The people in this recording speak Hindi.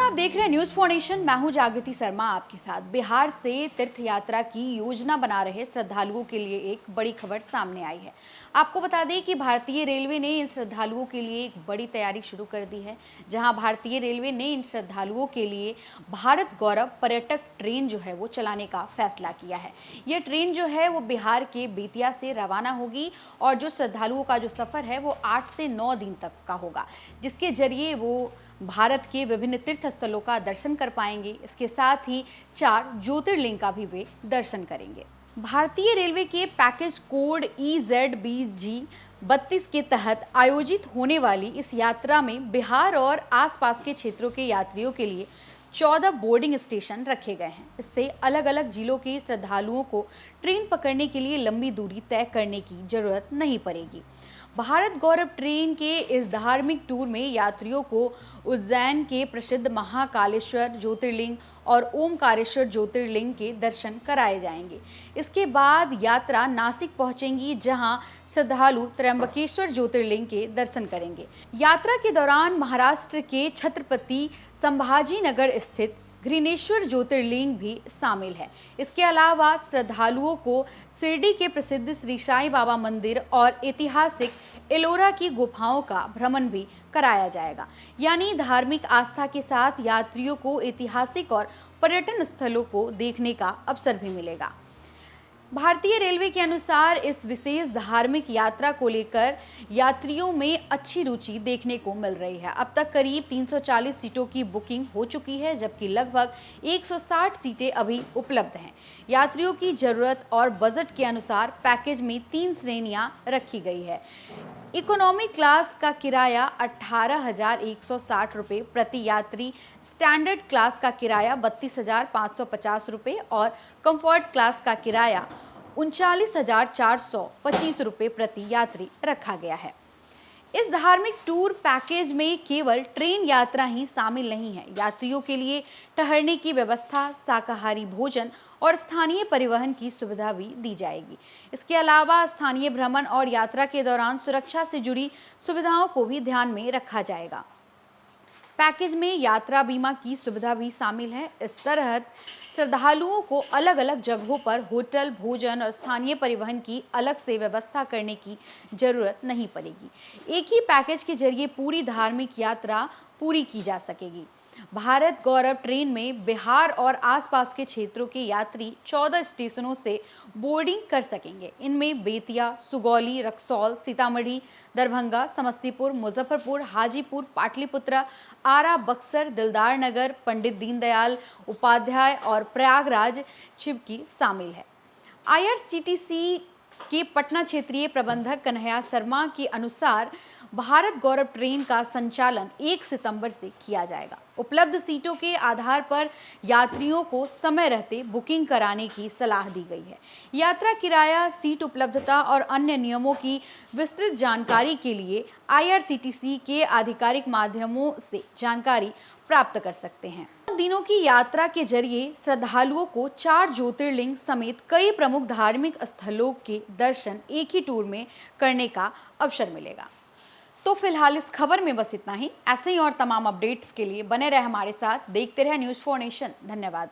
आप देख रहे हैं न्यूज फॉर नेशन। मैं हूं जागृति शर्मा आपके साथ। बिहार से तीर्थ यात्रा की योजना बना रहे श्रद्धालुओं के लिए एक बड़ी खबर सामने आई है। आपको बता दें कि भारतीय रेलवे ने इन श्रद्धालुओं के लिए एक बड़ी तैयारी शुरू कर दी है, जहां भारतीय रेलवे ने इन श्रद्धालुओं के लिए भारत गौरव पर्यटक ट्रेन जो है वो चलाने का फैसला किया है। यह ट्रेन जो है वो बिहार के बेतिया से रवाना होगी और जो श्रद्धालुओं का जो सफर है वो 8 से 9 दिन तक का होगा, जिसके जरिए वो भारत के विभिन्न तीर्थ स्थलों का दर्शन कर पाएंगे। इसके साथ ही 4 ज्योतिर्लिंग का भी वे दर्शन करेंगे। भारतीय रेलवे के पैकेज कोड EZBG 32 के तहत आयोजित होने वाली इस यात्रा में बिहार और आसपास के क्षेत्रों के यात्रियों के लिए 14 बोर्डिंग स्टेशन रखे गए हैं। इससे अलग अलग जिलों के श्रद्धालुओं को ट्रेन पकड़ने के लिए लंबी दूरी तय करने की जरूरत नहीं पड़ेगी। भारत गौरव ट्रेन के इस धार्मिक टूर में यात्रियों को उज्जैन के प्रसिद्ध महाकालेश्वर ज्योतिर्लिंग और ओमकारेश्वर ज्योतिर्लिंग के दर्शन कराए जाएंगे। इसके बाद यात्रा नासिक पहुंचेंगी, जहां श्रद्धालु त्र्यंबकेश्वर ज्योतिर्लिंग के दर्शन करेंगे। यात्रा के दौरान महाराष्ट्र के छत्रपति संभाजीनगर स्थित घृणेश्वर ज्योतिर्लिंग भी शामिल है। इसके अलावा श्रद्धालुओं को शिरडी के प्रसिद्ध श्री साईं बाबा मंदिर और ऐतिहासिक एलोरा की गुफाओं का भ्रमण भी कराया जाएगा। यानी धार्मिक आस्था के साथ यात्रियों को ऐतिहासिक और पर्यटन स्थलों को देखने का अवसर भी मिलेगा। भारतीय रेलवे के अनुसार इस विशेष धार्मिक यात्रा को लेकर यात्रियों में अच्छी रुचि देखने को मिल रही है। अब तक करीब 340 सीटों की बुकिंग हो चुकी है, जबकि लगभग 160 सीटें अभी उपलब्ध हैं। यात्रियों की जरूरत और बजट के अनुसार पैकेज में 3 श्रेणियां रखी गई है। इकोनॉमी क्लास का किराया 18,160 रुपये प्रति यात्री, स्टैंडर्ड क्लास का किराया 32,550 रुपये और कंफर्ट क्लास का किराया 39,425 रुपये प्रति यात्री रखा गया है। इस धार्मिक टूर पैकेज में केवल ट्रेन यात्रा ही शामिल नहीं है। यात्रियों के लिए ठहरने की व्यवस्था, शाकाहारी भोजन और स्थानीय परिवहन की सुविधा भी दी जाएगी। इसके अलावा स्थानीय भ्रमण और यात्रा के दौरान सुरक्षा से जुड़ी सुविधाओं को भी ध्यान में रखा जाएगा। पैकेज में यात्रा बीमा की सुविधा भी शामिल है। इस तरह श्रद्धालुओं को अलग अलग जगहों पर होटल, भोजन और स्थानीय परिवहन की अलग से व्यवस्था करने की जरूरत नहीं पड़ेगी। एक ही पैकेज के जरिए पूरी धार्मिक यात्रा पूरी की जा सकेगी। भारत गौरव ट्रेन में बिहार और आसपास के क्षेत्रों के यात्री 14 स्टेशनों से बोर्डिंग कर सकेंगे। इनमें बेतिया, सुगौली, रक्सौल, सीतामढ़ी, दरभंगा, समस्तीपुर, मुजफ्फरपुर, हाजीपुर, पाटलिपुत्र, आरा, बक्सर, दिलदार नगर, पंडित दीनदयाल उपाध्याय और प्रयागराज चिपकी शामिल है। IRCTC के पटना क्षेत्रीय प्रबंधक कन्हैया शर्मा के अनुसार भारत गौरव ट्रेन का संचालन 1 सितंबर से किया जाएगा। उपलब्ध सीटों के आधार पर यात्रियों को समय रहते बुकिंग कराने की सलाह दी गई है। यात्रा किराया, सीट उपलब्धता और अन्य नियमों की विस्तृत जानकारी के लिए IRCTC के आधिकारिक माध्यमों से जानकारी प्राप्त कर सकते हैं। दिनों की यात्रा के जरिए श्रद्धालुओं को 4 ज्योतिर्लिंग समेत कई प्रमुख धार्मिक स्थलों के दर्शन एक ही टूर में करने का अवसर मिलेगा। तो फिलहाल इस खबर में बस इतना ही। ऐसे ही और तमाम अपडेट्स के लिए बने रहे हमारे साथ, देखते रहे न्यूज फॉर नेशन। धन्यवाद।